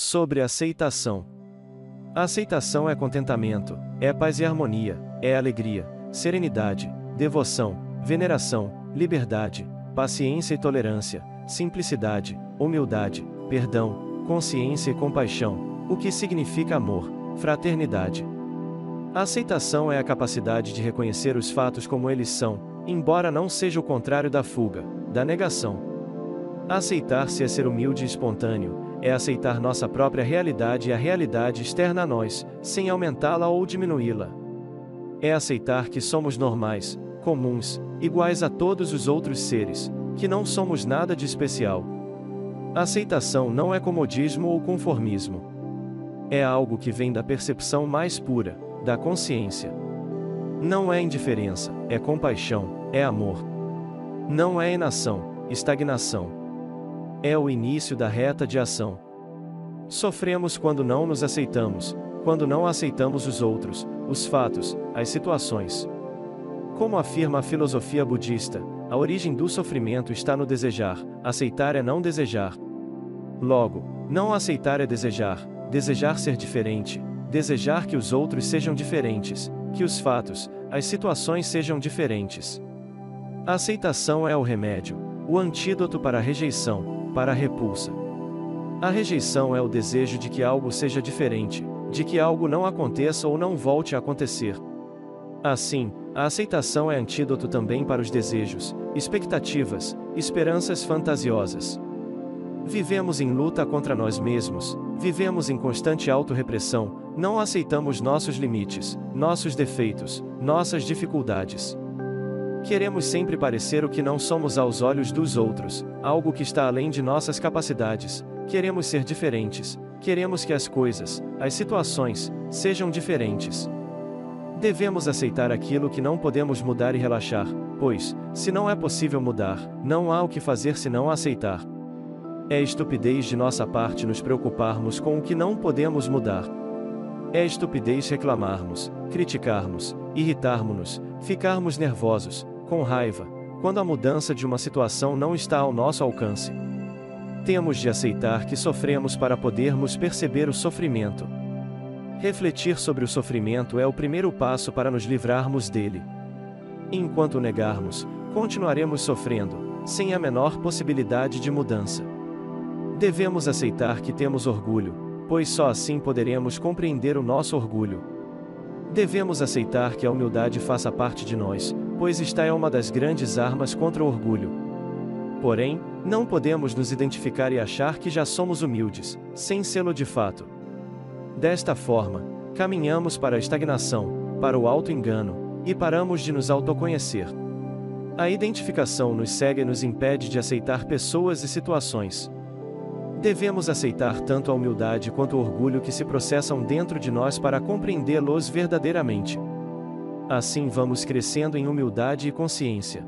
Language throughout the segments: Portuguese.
Sobre aceitação. A aceitação é contentamento, é paz e harmonia, é alegria, serenidade, devoção, veneração, liberdade, paciência e tolerância, simplicidade, humildade, perdão, consciência e compaixão, o que significa amor, fraternidade. A aceitação é a capacidade de reconhecer os fatos como eles são, embora não seja o contrário da fuga, da negação. Aceitar-se é ser humilde e espontâneo, é aceitar nossa própria realidade e a realidade externa a nós, sem aumentá-la ou diminuí-la. É aceitar que somos normais, comuns, iguais a todos os outros seres, que não somos nada de especial. A aceitação não é comodismo ou conformismo. É algo que vem da percepção mais pura, da consciência. Não é indiferença, é compaixão, é amor. Não é inação, estagnação. É o início da reta de ação. Sofremos quando não nos aceitamos, quando não aceitamos os outros, os fatos, as situações. Como afirma a filosofia budista, a origem do sofrimento está no desejar, aceitar é não desejar. Logo, não aceitar é desejar, desejar ser diferente, desejar que os outros sejam diferentes, que os fatos, as situações sejam diferentes. A aceitação é o remédio, o antídoto para a rejeição, para a repulsa. A rejeição é o desejo de que algo seja diferente, de que algo não aconteça ou não volte a acontecer. Assim, a aceitação é antídoto também para os desejos, expectativas, esperanças fantasiosas. Vivemos em luta contra nós mesmos, vivemos em constante autorrepressão, não aceitamos nossos limites, nossos defeitos, nossas dificuldades. Queremos sempre parecer o que não somos aos olhos dos outros, algo que está além de nossas capacidades. Queremos ser diferentes, queremos que as coisas, as situações, sejam diferentes. Devemos aceitar aquilo que não podemos mudar e relaxar, pois, se não é possível mudar, não há o que fazer senão aceitar. É estupidez de nossa parte nos preocuparmos com o que não podemos mudar. É estupidez reclamarmos, criticarmos, irritarmos-nos, ficarmos nervosos, com raiva, quando a mudança de uma situação não está ao nosso alcance. Temos de aceitar que sofremos para podermos perceber o sofrimento. Refletir sobre o sofrimento é o primeiro passo para nos livrarmos dele. Enquanto negarmos, continuaremos sofrendo, sem a menor possibilidade de mudança. Devemos aceitar que temos orgulho, pois só assim poderemos compreender o nosso orgulho. Devemos aceitar que a humildade faça parte de nós, pois esta é uma das grandes armas contra o orgulho. Porém, não podemos nos identificar e achar que já somos humildes, sem sê-lo de fato. Desta forma, caminhamos para a estagnação, para o auto-engano, e paramos de nos autoconhecer. A identificação nos cega e nos impede de aceitar pessoas e situações. Devemos aceitar tanto a humildade quanto o orgulho que se processam dentro de nós para compreendê-los verdadeiramente. Assim vamos crescendo em humildade e consciência.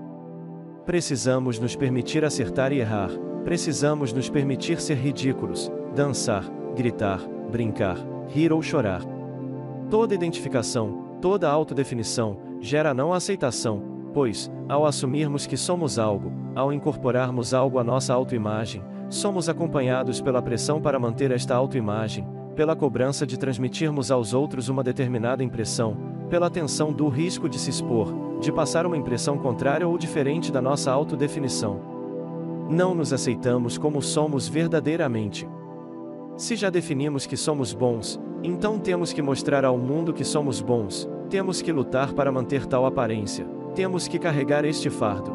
Precisamos nos permitir acertar e errar, precisamos nos permitir ser ridículos, dançar, gritar, brincar, rir ou chorar. Toda identificação, toda autodefinição, gera não aceitação, pois, ao assumirmos que somos algo, ao incorporarmos algo à nossa autoimagem, somos acompanhados pela pressão para manter esta autoimagem, pela cobrança de transmitirmos aos outros uma determinada impressão, pela tensão do risco de se expor, de passar uma impressão contrária ou diferente da nossa autodefinição. Não nos aceitamos como somos verdadeiramente. Se já definimos que somos bons, então temos que mostrar ao mundo que somos bons, temos que lutar para manter tal aparência, temos que carregar este fardo.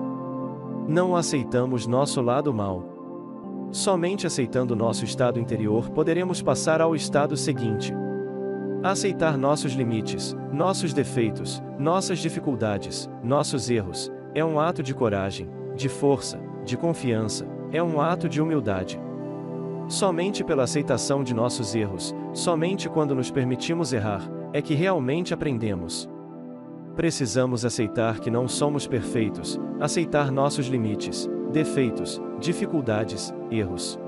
Não aceitamos nosso lado mau. Somente aceitando nosso estado interior poderemos passar ao estado seguinte. Aceitar nossos limites, nossos defeitos, nossas dificuldades, nossos erros, é um ato de coragem, de força, de confiança, é um ato de humildade. Somente pela aceitação de nossos erros, somente quando nos permitimos errar, é que realmente aprendemos. Precisamos aceitar que não somos perfeitos, aceitar nossos limites, defeitos, dificuldades, erros.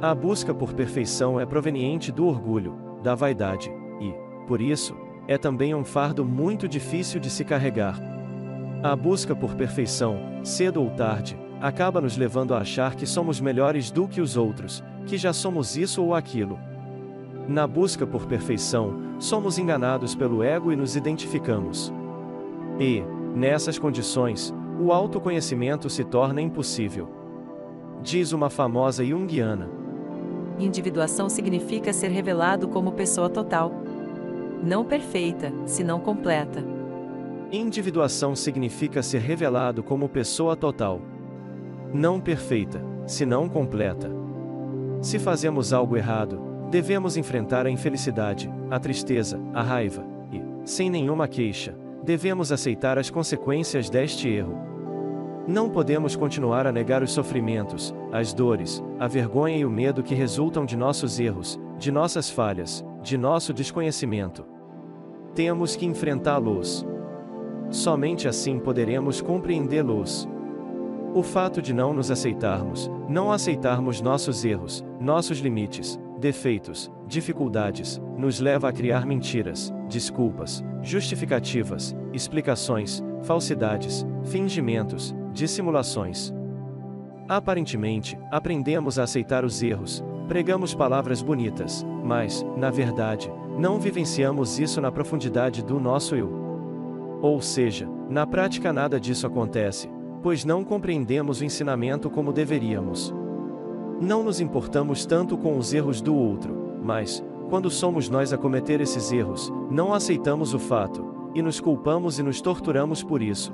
A busca por perfeição é proveniente do orgulho, da vaidade, e, por isso, é também um fardo muito difícil de se carregar. A busca por perfeição, cedo ou tarde, acaba nos levando a achar que somos melhores do que os outros, que já somos isso ou aquilo. Na busca por perfeição, somos enganados pelo ego e nos identificamos. E, nessas condições, o autoconhecimento se torna impossível. Diz uma famosa junguiana. Individuação significa ser revelado como pessoa total. Não perfeita, senão completa. Individuação significa ser revelado como pessoa total. Não perfeita, senão completa. Se fazemos algo errado, devemos enfrentar a infelicidade, a tristeza, a raiva, e, sem nenhuma queixa, devemos aceitar as consequências deste erro. Não podemos continuar a negar os sofrimentos, as dores, a vergonha e o medo que resultam de nossos erros, de nossas falhas, de nosso desconhecimento. Temos que enfrentá-los. Somente assim poderemos compreendê-los. O fato de não nos aceitarmos, não aceitarmos nossos erros, nossos limites, defeitos, dificuldades, nos leva a criar mentiras, desculpas, justificativas, explicações, falsidades, fingimentos, dissimulações. Aparentemente, aprendemos a aceitar os erros, pregamos palavras bonitas, mas, na verdade, não vivenciamos isso na profundidade do nosso eu. Ou seja, na prática nada disso acontece, pois não compreendemos o ensinamento como deveríamos. Não nos importamos tanto com os erros do outro, mas, quando somos nós a cometer esses erros, não aceitamos o fato, e nos culpamos e nos torturamos por isso.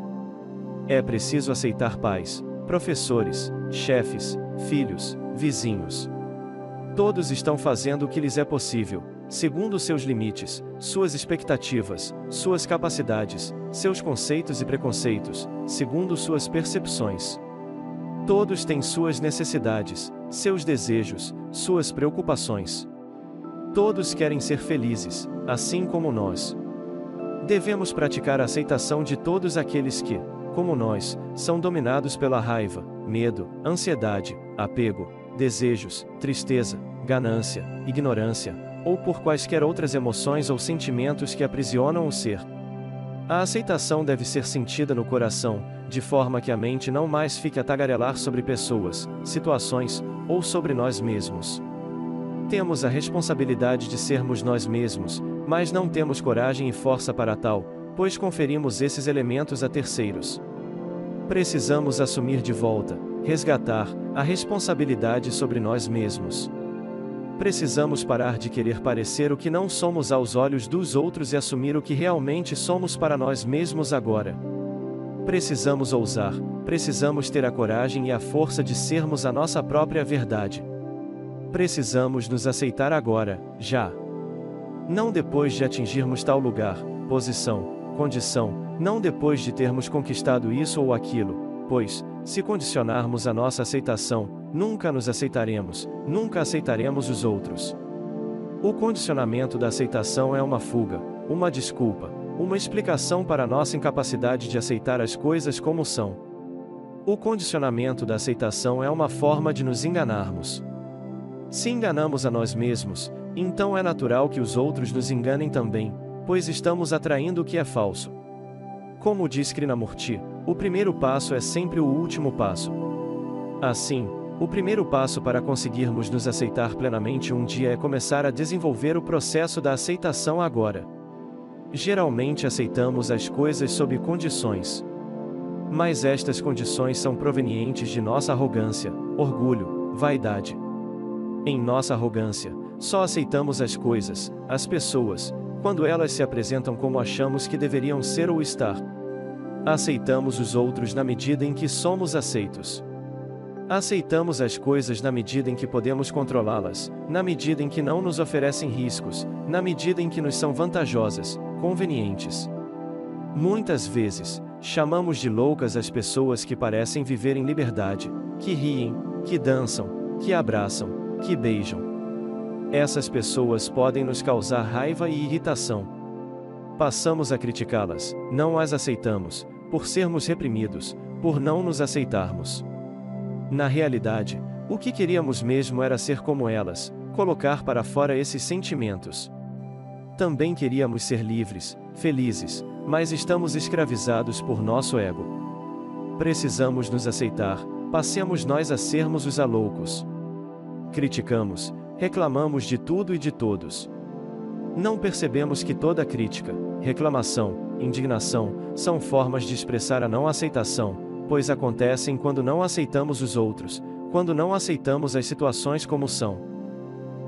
É preciso aceitar pais, professores, chefes, filhos, vizinhos. Todos estão fazendo o que lhes é possível, segundo seus limites, suas expectativas, suas capacidades, seus conceitos e preconceitos, segundo suas percepções. Todos têm suas necessidades, seus desejos, suas preocupações. Todos querem ser felizes, assim como nós. Devemos praticar a aceitação de todos aqueles que, como nós, são dominados pela raiva, medo, ansiedade, apego, desejos, tristeza, ganância, ignorância, ou por quaisquer outras emoções ou sentimentos que aprisionam o ser. A aceitação deve ser sentida no coração, de forma que a mente não mais fique a tagarelar sobre pessoas, situações, ou sobre nós mesmos. Temos a responsabilidade de sermos nós mesmos, mas não temos coragem e força para tal, pois conferimos esses elementos a terceiros. Precisamos assumir de volta, resgatar, a responsabilidade sobre nós mesmos. Precisamos parar de querer parecer o que não somos aos olhos dos outros e assumir o que realmente somos para nós mesmos agora. Precisamos ousar, precisamos ter a coragem e a força de sermos a nossa própria verdade. Precisamos nos aceitar agora, já. Não depois de atingirmos tal lugar, posição, condição, não depois de termos conquistado isso ou aquilo, pois, se condicionarmos a nossa aceitação, nunca nos aceitaremos, nunca aceitaremos os outros. O condicionamento da aceitação é uma fuga, uma desculpa, uma explicação para nossa incapacidade de aceitar as coisas como são. O condicionamento da aceitação é uma forma de nos enganarmos. Se enganamos a nós mesmos, então é natural que os outros nos enganem também, pois estamos atraindo o que é falso. Como diz Krishnamurti, o primeiro passo é sempre o último passo. Assim, o primeiro passo para conseguirmos nos aceitar plenamente um dia é começar a desenvolver o processo da aceitação agora. Geralmente aceitamos as coisas sob condições. Mas estas condições são provenientes de nossa arrogância, orgulho, vaidade. Em nossa arrogância, só aceitamos as coisas, as pessoas, quando elas se apresentam como achamos que deveriam ser ou estar. Aceitamos os outros na medida em que somos aceitos. Aceitamos as coisas na medida em que podemos controlá-las, na medida em que não nos oferecem riscos, na medida em que nos são vantajosas, convenientes. Muitas vezes, chamamos de loucas as pessoas que parecem viver em liberdade, que riem, que dançam, que abraçam, que beijam. Essas pessoas podem nos causar raiva e irritação. Passamos a criticá-las, não as aceitamos, por sermos reprimidos, por não nos aceitarmos. Na realidade, o que queríamos mesmo era ser como elas, colocar para fora esses sentimentos. Também queríamos ser livres, felizes, mas estamos escravizados por nosso ego. Precisamos nos aceitar, passemos nós a sermos os aloucos. criticamos, reclamamos de tudo e de todos. Não percebemos que toda crítica, reclamação, indignação, são formas de expressar a não aceitação, pois acontecem quando não aceitamos os outros, quando não aceitamos as situações como são.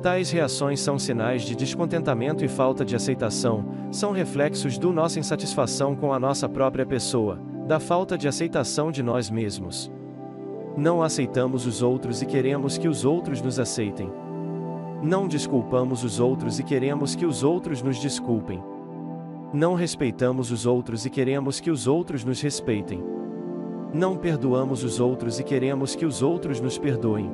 Tais reações são sinais de descontentamento e falta de aceitação, são reflexos da nossa insatisfação com a nossa própria pessoa, da falta de aceitação de nós mesmos. Não aceitamos os outros e queremos que os outros nos aceitem. Não desculpamos os outros e queremos que os outros nos desculpem. Não respeitamos os outros e queremos que os outros nos respeitem. Não perdoamos os outros e queremos que os outros nos perdoem.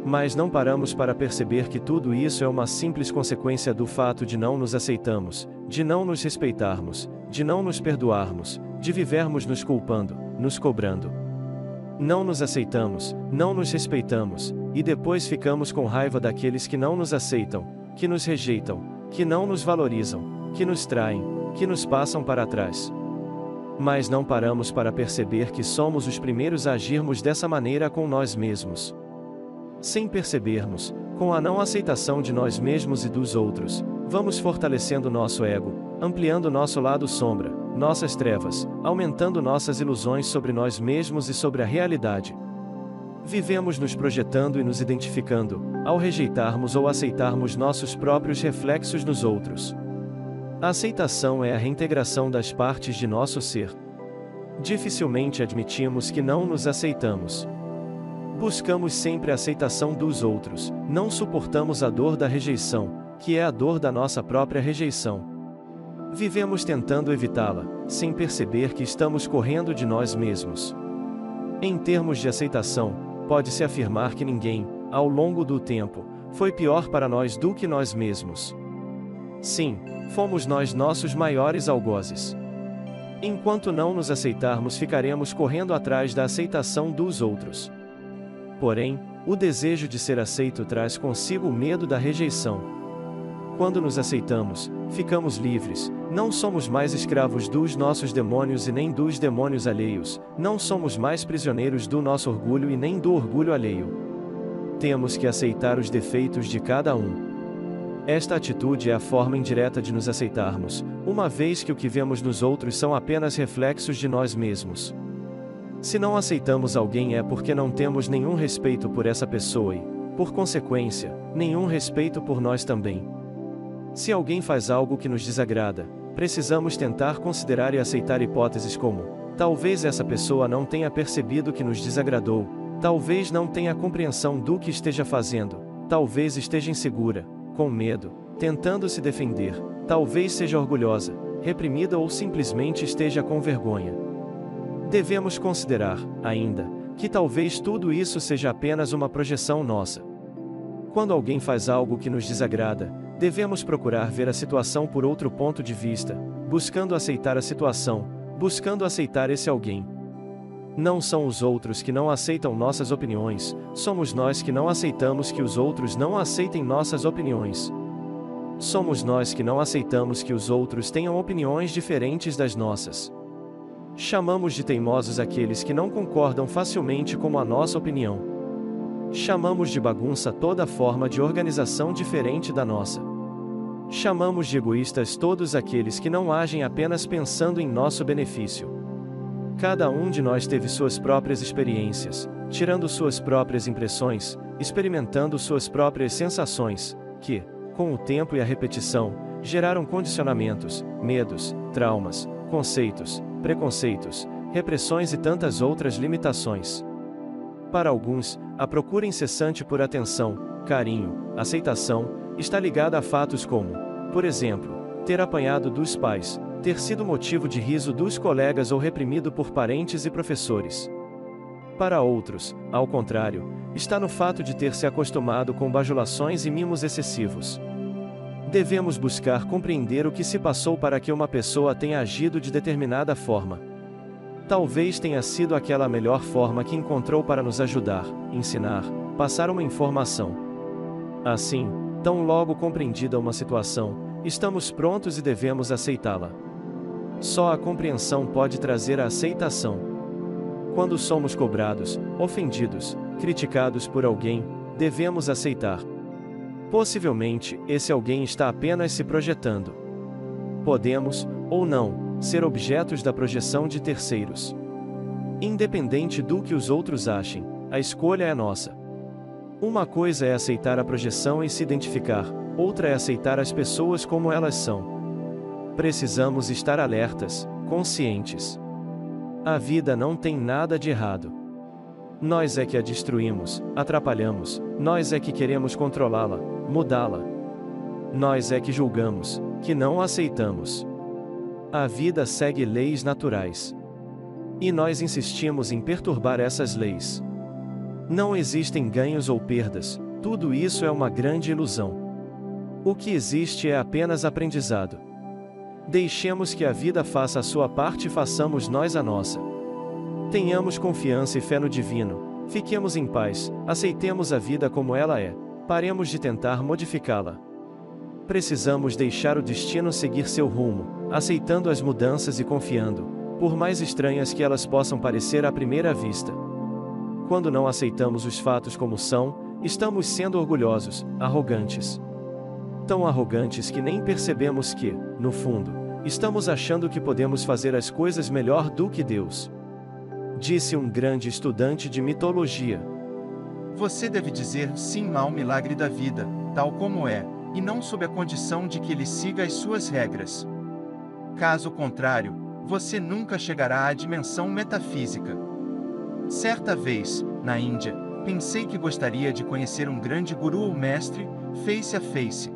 Mas não paramos para perceber que tudo isso é uma simples consequência do fato de não nos aceitarmos, de não nos respeitarmos, de não nos perdoarmos, de vivermos nos culpando, nos cobrando. Não nos aceitamos, não nos respeitamos, e depois ficamos com raiva daqueles que não nos aceitam, que nos rejeitam, que não nos valorizam, que nos traem, que nos passam para trás. Mas não paramos para perceber que somos os primeiros a agirmos dessa maneira com nós mesmos. Sem percebermos, com a não aceitação de nós mesmos e dos outros, vamos fortalecendo nosso ego, ampliando nosso lado sombra, nossas trevas, aumentando nossas ilusões sobre nós mesmos e sobre a realidade. Vivemos nos projetando e nos identificando, ao rejeitarmos ou aceitarmos nossos próprios reflexos nos outros. A aceitação é a reintegração das partes de nosso ser. Dificilmente admitimos que não nos aceitamos. Buscamos sempre a aceitação dos outros, não suportamos a dor da rejeição, que é a dor da nossa própria rejeição. Vivemos tentando evitá-la, sem perceber que estamos correndo de nós mesmos. Em termos de aceitação, pode-se afirmar que ninguém, ao longo do tempo, foi pior para nós do que nós mesmos. Sim, fomos nós nossos maiores algozes. Enquanto não nos aceitarmos, ficaremos correndo atrás da aceitação dos outros. Porém, o desejo de ser aceito traz consigo o medo da rejeição. Quando nos aceitamos, ficamos livres, não somos mais escravos dos nossos demônios e nem dos demônios alheios, não somos mais prisioneiros do nosso orgulho e nem do orgulho alheio. Temos que aceitar os defeitos de cada um. Esta atitude é a forma indireta de nos aceitarmos, uma vez que o que vemos nos outros são apenas reflexos de nós mesmos. Se não aceitamos alguém é porque não temos nenhum respeito por essa pessoa e, por consequência, nenhum respeito por nós também. Se alguém faz algo que nos desagrada, precisamos tentar considerar e aceitar hipóteses como: talvez essa pessoa não tenha percebido que nos desagradou, talvez não tenha compreensão do que esteja fazendo, talvez esteja insegura, com medo, tentando se defender, talvez seja orgulhosa, reprimida ou simplesmente esteja com vergonha. Devemos considerar, ainda, que talvez tudo isso seja apenas uma projeção nossa. Quando alguém faz algo que nos desagrada, devemos procurar ver a situação por outro ponto de vista, buscando aceitar a situação, buscando aceitar esse alguém. Não são os outros que não aceitam nossas opiniões, somos nós que não aceitamos que os outros não aceitem nossas opiniões. Somos nós que não aceitamos que os outros tenham opiniões diferentes das nossas. Chamamos de teimosos aqueles que não concordam facilmente com a nossa opinião. Chamamos de bagunça toda forma de organização diferente da nossa. Chamamos de egoístas todos aqueles que não agem apenas pensando em nosso benefício. Cada um de nós teve suas próprias experiências, tirando suas próprias impressões, experimentando suas próprias sensações, que, com o tempo e a repetição, geraram condicionamentos, medos, traumas, conceitos, preconceitos, repressões e tantas outras limitações. Para alguns, a procura incessante por atenção, carinho, aceitação, está ligada a fatos como, por exemplo, ter apanhado dos pais, ter sido motivo de riso dos colegas ou reprimido por parentes e professores. Para outros, ao contrário, está no fato de ter se acostumado com bajulações e mimos excessivos. Devemos buscar compreender o que se passou para que uma pessoa tenha agido de determinada forma. Talvez tenha sido aquela a melhor forma que encontrou para nos ajudar, ensinar, passar uma informação. Assim, tão logo compreendida uma situação, estamos prontos e devemos aceitá-la. Só a compreensão pode trazer a aceitação. Quando somos cobrados, ofendidos, criticados por alguém, devemos aceitar. Possivelmente, esse alguém está apenas se projetando. Podemos, ou não, ser objetos da projeção de terceiros. Independente do que os outros achem, a escolha é nossa. Uma coisa é aceitar a projeção e se identificar, outra é aceitar as pessoas como elas são. Precisamos estar alertas, conscientes. A vida não tem nada de errado. Nós é que a destruímos, atrapalhamos, nós é que queremos controlá-la, mudá-la. Nós é que julgamos, que não aceitamos. A vida segue leis naturais. E nós insistimos em perturbar essas leis. Não existem ganhos ou perdas, tudo isso é uma grande ilusão. O que existe é apenas aprendizado. Deixemos que a vida faça a sua parte e façamos nós a nossa. Tenhamos confiança e fé no divino, fiquemos em paz, aceitemos a vida como ela é, paremos de tentar modificá-la. Precisamos deixar o destino seguir seu rumo, aceitando as mudanças e confiando, por mais estranhas que elas possam parecer à primeira vista. Quando não aceitamos os fatos como são, estamos sendo orgulhosos, arrogantes. Tão arrogantes que nem percebemos que, no fundo, estamos achando que podemos fazer as coisas melhor do que Deus. Disse um grande estudante de mitologia. Você deve dizer sim ao milagre da vida, tal como é, e não sob a condição de que ele siga as suas regras. Caso contrário, você nunca chegará à dimensão metafísica. Certa vez, na Índia, pensei que gostaria de conhecer um grande guru ou mestre, face a face.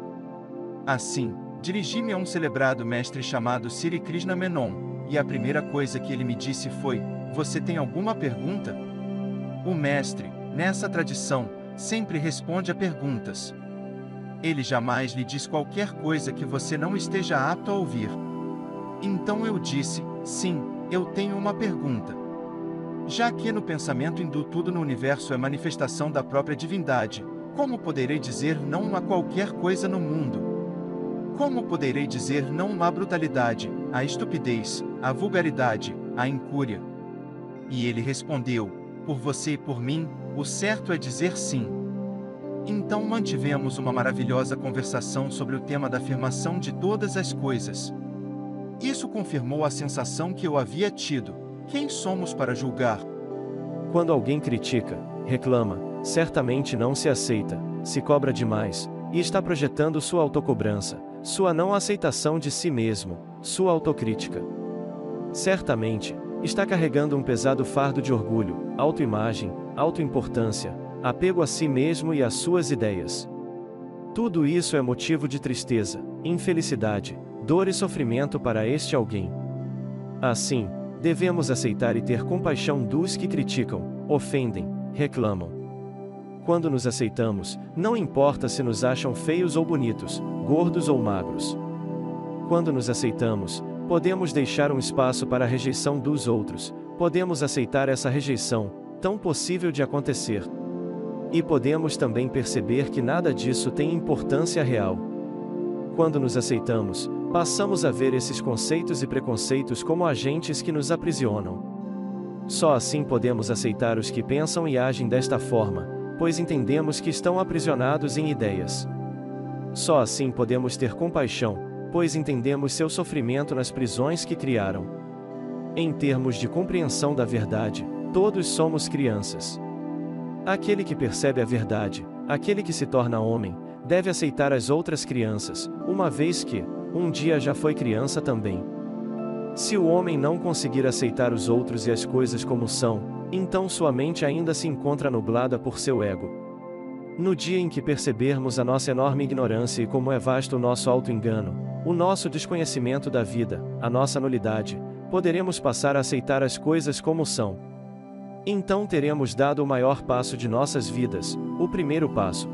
Assim, dirigi-me a um celebrado mestre chamado Sri Krishna Menon, e a primeira coisa que ele me disse foi: "Você tem alguma pergunta?" O mestre, nessa tradição, sempre responde a perguntas. Ele jamais lhe diz qualquer coisa que você não esteja apto a ouvir. Então eu disse: "Sim, eu tenho uma pergunta. Já que no pensamento hindu tudo no universo é manifestação da própria divindade, como poderei dizer não a qualquer coisa no mundo? Como poderei dizer não à brutalidade, à estupidez, à vulgaridade, à incúria?" E ele respondeu: "Por você e por mim, o certo é dizer sim." Então mantivemos uma maravilhosa conversação sobre o tema da afirmação de todas as coisas. Isso confirmou a sensação que eu havia tido: quem somos para julgar? Quando alguém critica, reclama, certamente não se aceita, se cobra demais, e está projetando sua autocobrança, sua não aceitação de si mesmo, sua autocrítica. Certamente, está carregando um pesado fardo de orgulho, autoimagem, autoimportância, apego a si mesmo e às suas ideias. Tudo isso é motivo de tristeza, infelicidade, dor e sofrimento para este alguém. Assim, devemos aceitar e ter compaixão dos que criticam, ofendem, reclamam. Quando nos aceitamos, não importa se nos acham feios ou bonitos, gordos ou magros. Quando nos aceitamos, podemos deixar um espaço para a rejeição dos outros, podemos aceitar essa rejeição, tão possível de acontecer. E podemos também perceber que nada disso tem importância real. Quando nos aceitamos, passamos a ver esses conceitos e preconceitos como agentes que nos aprisionam. Só assim podemos aceitar os que pensam e agem desta forma, pois entendemos que estão aprisionados em ideias. Só assim podemos ter compaixão, pois entendemos seu sofrimento nas prisões que criaram. Em termos de compreensão da verdade, todos somos crianças. Aquele que percebe a verdade, aquele que se torna homem, deve aceitar as outras crianças, uma vez que, um dia já foi criança também. Se o homem não conseguir aceitar os outros e as coisas como são, então sua mente ainda se encontra nublada por seu ego. No dia em que percebermos a nossa enorme ignorância e como é vasto o nosso auto-engano, o nosso desconhecimento da vida, a nossa nulidade, poderemos passar a aceitar as coisas como são. Então teremos dado o maior passo de nossas vidas, o primeiro passo.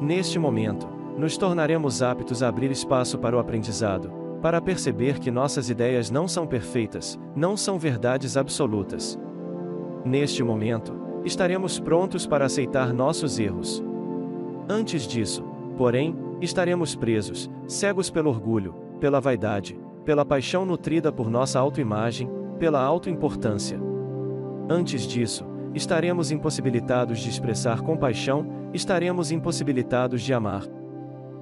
Neste momento, nos tornaremos aptos a abrir espaço para o aprendizado, para perceber que nossas ideias não são perfeitas, não são verdades absolutas. Neste momento, estaremos prontos para aceitar nossos erros. Antes disso, porém, estaremos presos, cegos pelo orgulho, pela vaidade, pela paixão nutrida por nossa autoimagem, pela autoimportância. Antes disso, estaremos impossibilitados de expressar compaixão, estaremos impossibilitados de amar.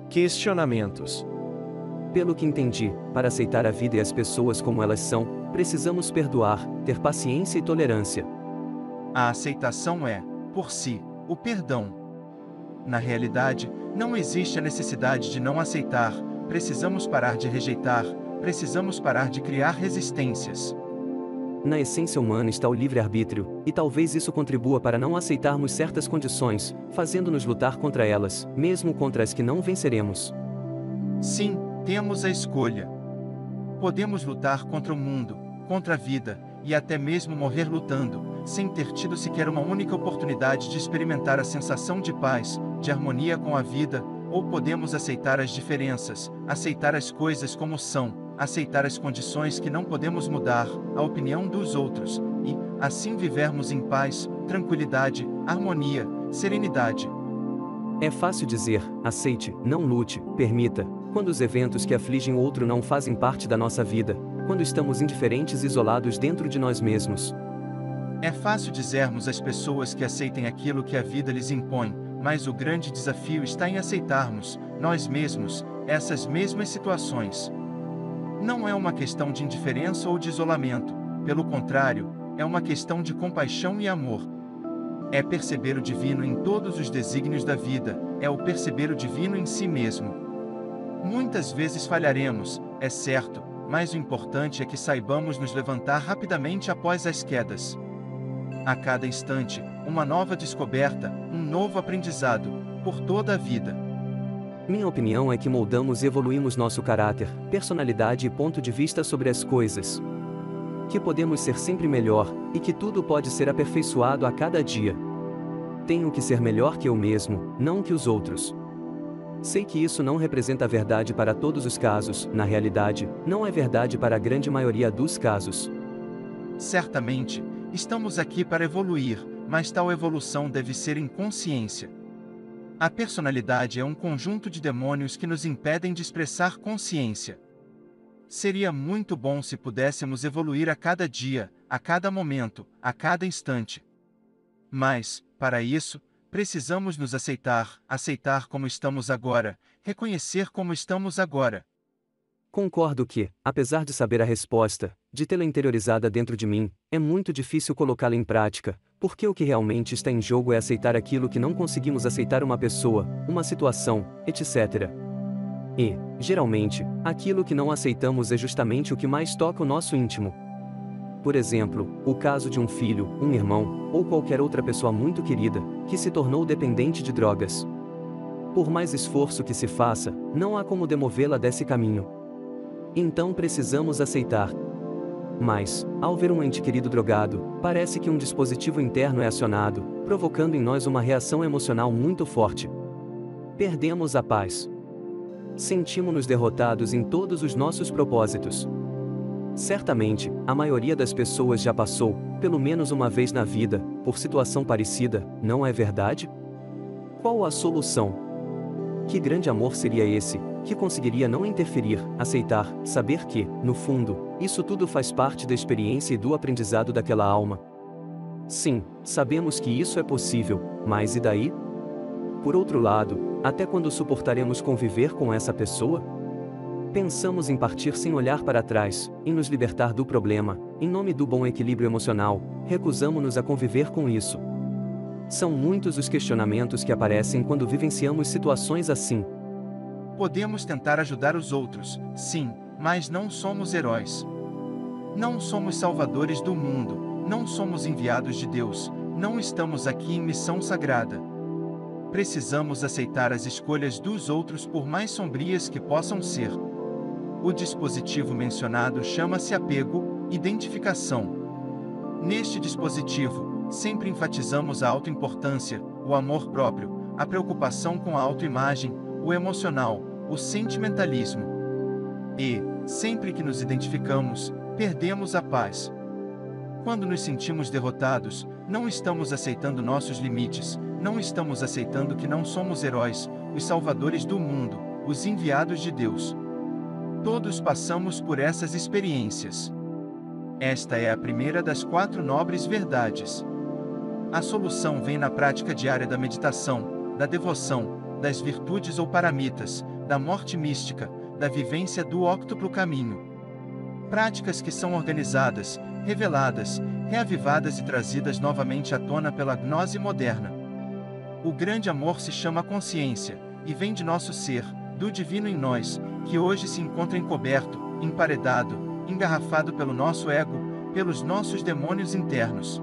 Questionamentos. Pelo que entendi, para aceitar a vida e as pessoas como elas são, precisamos perdoar, ter paciência e tolerância. A aceitação é, por si, o perdão. Na realidade, não existe a necessidade de não aceitar, precisamos parar de rejeitar, precisamos parar de criar resistências. Na essência humana está o livre-arbítrio, e talvez isso contribua para não aceitarmos certas condições, fazendo-nos lutar contra elas, mesmo contra as que não venceremos. Sim, temos a escolha. Podemos lutar contra o mundo, contra a vida, e até mesmo morrer lutando, sem ter tido sequer uma única oportunidade de experimentar a sensação de paz, de harmonia com a vida, ou podemos aceitar as diferenças, aceitar as coisas como são, aceitar as condições que não podemos mudar, a opinião dos outros, e, assim vivermos em paz, tranquilidade, harmonia, serenidade. É fácil dizer, aceite, não lute, permita, quando os eventos que afligem o outro não fazem parte da nossa vida, quando estamos indiferentes e isolados dentro de nós mesmos. É fácil dizermos às pessoas que aceitem aquilo que a vida lhes impõe, mas o grande desafio está em aceitarmos, nós mesmos, essas mesmas situações. Não é uma questão de indiferença ou de isolamento, pelo contrário, é uma questão de compaixão e amor. É perceber o divino em todos os desígnios da vida, é o perceber o divino em si mesmo. Muitas vezes falharemos, é certo, mas o importante é que saibamos nos levantar rapidamente após as quedas. A cada instante, uma nova descoberta, um novo aprendizado, por toda a vida. Minha opinião é que moldamos e evoluímos nosso caráter, personalidade e ponto de vista sobre as coisas. Que podemos ser sempre melhor, e que tudo pode ser aperfeiçoado a cada dia. Tenho que ser melhor que eu mesmo, não que os outros. Sei que isso não representa a verdade para todos os casos, na realidade, não é verdade para a grande maioria dos casos. Certamente, estamos aqui para evoluir, mas tal evolução deve ser em consciência. A personalidade é um conjunto de demônios que nos impedem de expressar consciência. Seria muito bom se pudéssemos evoluir a cada dia, a cada momento, a cada instante. Mas, para isso, precisamos nos aceitar, aceitar como estamos agora, reconhecer como estamos agora. Concordo que, apesar de saber a resposta, de tê-la interiorizada dentro de mim, é muito difícil colocá-la em prática, porque o que realmente está em jogo é aceitar aquilo que não conseguimos aceitar uma pessoa, uma situação, etc. E, geralmente, aquilo que não aceitamos é justamente o que mais toca o nosso íntimo. Por exemplo, o caso de um filho, um irmão, ou qualquer outra pessoa muito querida, que se tornou dependente de drogas. Por mais esforço que se faça, não há como demovê-la desse caminho. Então precisamos aceitar. Mas, ao ver um ente querido drogado, parece que um dispositivo interno é acionado, provocando em nós uma reação emocional muito forte. Perdemos a paz. Sentimos-nos derrotados em todos os nossos propósitos. Certamente, a maioria das pessoas já passou, pelo menos uma vez na vida, por situação parecida, não é verdade? Qual a solução? Que grande amor seria esse, que conseguiria não interferir, aceitar, saber que, no fundo, isso tudo faz parte da experiência e do aprendizado daquela alma. Sim, sabemos que isso é possível, mas e daí? Por outro lado, até quando suportaremos conviver com essa pessoa? Pensamos em partir sem olhar para trás, em nos libertar do problema, em nome do bom equilíbrio emocional, recusamo-nos a conviver com isso. São muitos os questionamentos que aparecem quando vivenciamos situações assim. Podemos tentar ajudar os outros, sim, mas não somos heróis. Não somos salvadores do mundo, não somos enviados de Deus, não estamos aqui em missão sagrada. Precisamos aceitar as escolhas dos outros por mais sombrias que possam ser. O dispositivo mencionado chama-se apego, identificação. Neste dispositivo, sempre enfatizamos a autoimportância, o amor próprio, a preocupação com a autoimagem, o emocional, o sentimentalismo. E, sempre que nos identificamos, perdemos a paz. Quando nos sentimos derrotados, não estamos aceitando nossos limites, não estamos aceitando que não somos heróis, os salvadores do mundo, os enviados de Deus. Todos passamos por essas experiências. Esta é a primeira das 4 nobres verdades. A solução vem na prática diária da meditação, da devoção, das virtudes ou paramitas, da morte mística, da vivência do óctuplo caminho. Práticas que são organizadas, reveladas, reavivadas e trazidas novamente à tona pela gnose moderna. O grande amor se chama consciência, e vem de nosso ser, do divino em nós, que hoje se encontra encoberto, emparedado, engarrafado pelo nosso ego, pelos nossos demônios internos.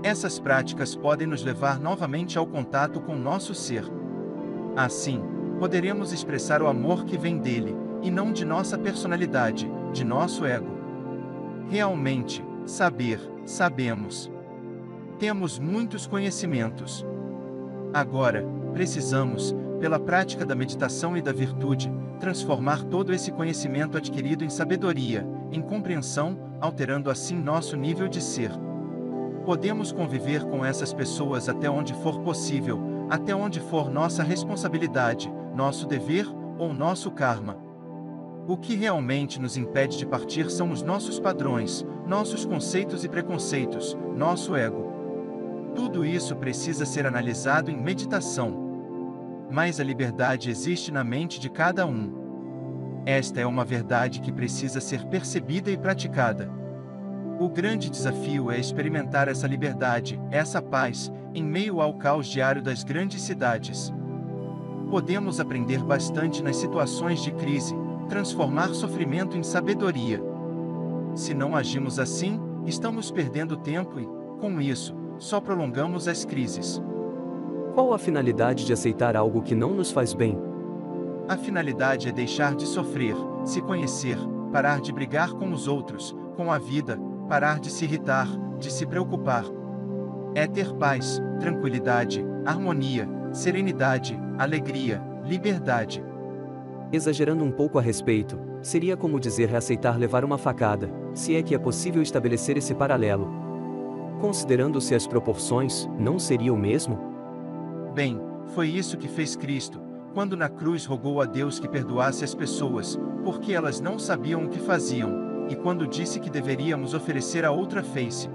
Essas práticas podem nos levar novamente ao contato com nosso ser. Assim, poderemos expressar o amor que vem dele, e não de nossa personalidade, de nosso ego. Realmente, saber, sabemos. Temos muitos conhecimentos. Agora, precisamos, pela prática da meditação e da virtude, transformar todo esse conhecimento adquirido em sabedoria, em compreensão, alterando assim nosso nível de ser. Podemos conviver com essas pessoas até onde for possível, até onde for nossa responsabilidade, nosso dever ou nosso karma. O que realmente nos impede de partir são os nossos padrões, nossos conceitos e preconceitos, nosso ego. Tudo isso precisa ser analisado em meditação. Mas a liberdade existe na mente de cada um. Esta é uma verdade que precisa ser percebida e praticada. O grande desafio é experimentar essa liberdade, essa paz, em meio ao caos diário das grandes cidades. Podemos aprender bastante nas situações de crise, transformar sofrimento em sabedoria. Se não agimos assim, estamos perdendo tempo e, com isso, só prolongamos as crises. Qual a finalidade de aceitar algo que não nos faz bem? A finalidade é deixar de sofrer, se conhecer, parar de brigar com os outros, com a vida, parar de se irritar, de se preocupar. É ter paz, tranquilidade, harmonia, serenidade, alegria, liberdade. Exagerando um pouco a respeito, seria como dizer reaceitar levar uma facada, se é que é possível estabelecer esse paralelo. Considerando-se as proporções, não seria o mesmo? Bem, foi isso que fez Cristo, quando na cruz rogou a Deus que perdoasse as pessoas, porque elas não sabiam o que faziam, e quando disse que deveríamos oferecer a outra face.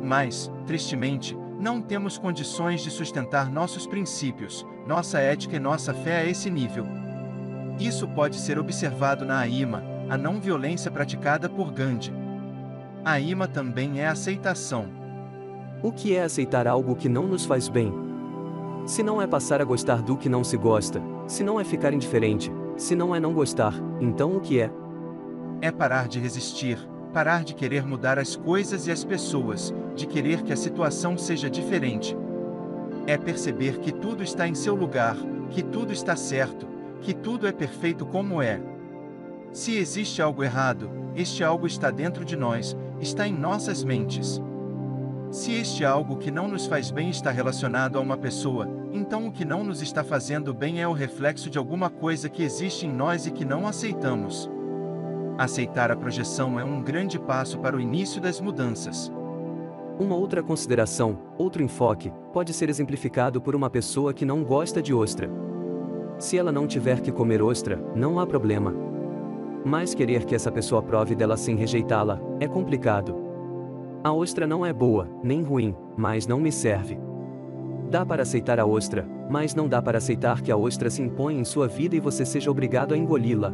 Mas, tristemente, não temos condições de sustentar nossos princípios, nossa ética e nossa fé a esse nível. Isso pode ser observado na AIMA, a não violência praticada por Gandhi. A AIMA também é aceitação. O que é aceitar algo que não nos faz bem? Se não é passar a gostar do que não se gosta, se não é ficar indiferente, se não é não gostar, então o que é? É parar de resistir, parar de querer mudar as coisas e as pessoas, de querer que a situação seja diferente. É perceber que tudo está em seu lugar, que tudo está certo, que tudo é perfeito como é. Se existe algo errado, este algo está dentro de nós, está em nossas mentes. Se este algo que não nos faz bem está relacionado a uma pessoa, então o que não nos está fazendo bem é o reflexo de alguma coisa que existe em nós e que não aceitamos. Aceitar a projeção é um grande passo para o início das mudanças. Uma outra consideração, outro enfoque, pode ser exemplificado por uma pessoa que não gosta de ostra. Se ela não tiver que comer ostra, não há problema. Mas querer que essa pessoa prove dela sem rejeitá-la, é complicado. A ostra não é boa, nem ruim, mas não me serve. Dá para aceitar a ostra, mas não dá para aceitar que a ostra se impõe em sua vida e você seja obrigado a engoli-la.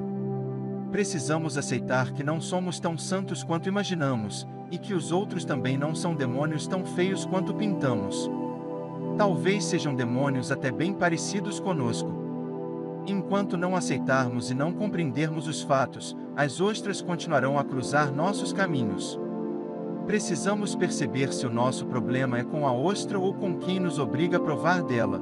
Precisamos aceitar que não somos tão santos quanto imaginamos, e que os outros também não são demônios tão feios quanto pintamos. Talvez sejam demônios até bem parecidos conosco. Enquanto não aceitarmos e não compreendermos os fatos, as ostras continuarão a cruzar nossos caminhos. Precisamos perceber se o nosso problema é com a ostra ou com quem nos obriga a provar dela.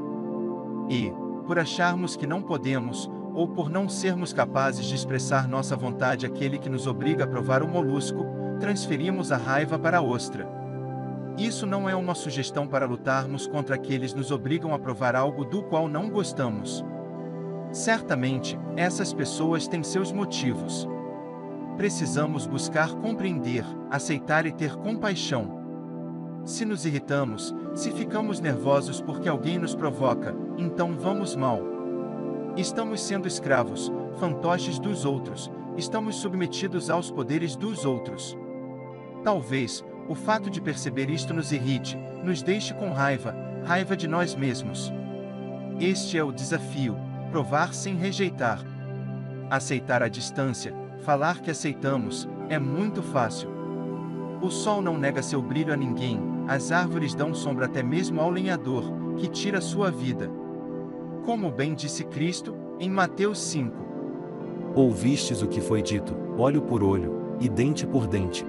E, por acharmos que não podemos, ou por não sermos capazes de expressar nossa vontade àquele que nos obriga a provar o molusco, transferimos a raiva para a ostra. Isso não é uma sugestão para lutarmos contra aqueles que nos obrigam a provar algo do qual não gostamos. Certamente, essas pessoas têm seus motivos. Precisamos buscar compreender, aceitar e ter compaixão. Se nos irritamos, se ficamos nervosos porque alguém nos provoca, então vamos mal. Estamos sendo escravos, fantoches dos outros, estamos submetidos aos poderes dos outros. Talvez, o fato de perceber isto nos irrite, nos deixe com raiva, raiva de nós mesmos. Este é o desafio: provar sem rejeitar. Aceitar à distância, falar que aceitamos, é muito fácil. O sol não nega seu brilho a ninguém, as árvores dão sombra até mesmo ao lenhador, que tira sua vida. Como bem disse Cristo, em Mateus 5. Ouvistes o que foi dito, olho por olho, e dente por dente.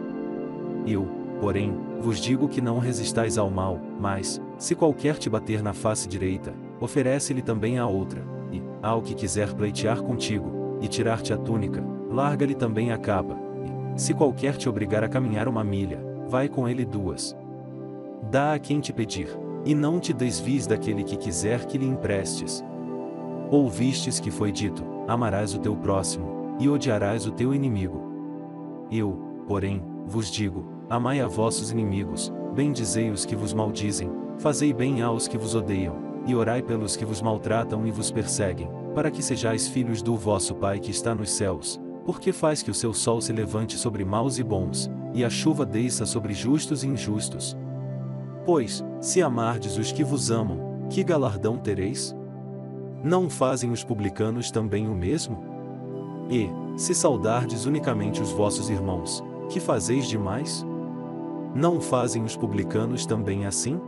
Eu, porém, vos digo que não resistais ao mal, mas, se qualquer te bater na face direita, oferece-lhe também a outra, e, ao que quiser pleitear contigo, e tirar-te a túnica, larga-lhe também a capa, e, se qualquer te obrigar a caminhar 1 milha, vai com ele 2. Dá a quem te pedir, e não te desvies daquele que quiser que lhe emprestes. Ouvistes que foi dito, amarás o teu próximo, e odiarás o teu inimigo. Eu, porém, vos digo, amai a vossos inimigos, bendizei os que vos maldizem, fazei bem aos que vos odeiam, e orai pelos que vos maltratam e vos perseguem, para que sejais filhos do vosso Pai que está nos céus, porque faz que o seu sol se levante sobre maus e bons, e a chuva desça sobre justos e injustos. Pois, se amardes os que vos amam, que galardão tereis? Não fazem os publicanos também o mesmo? E, se saudardes unicamente os vossos irmãos, que fazeis demais? Não fazem os publicanos também assim?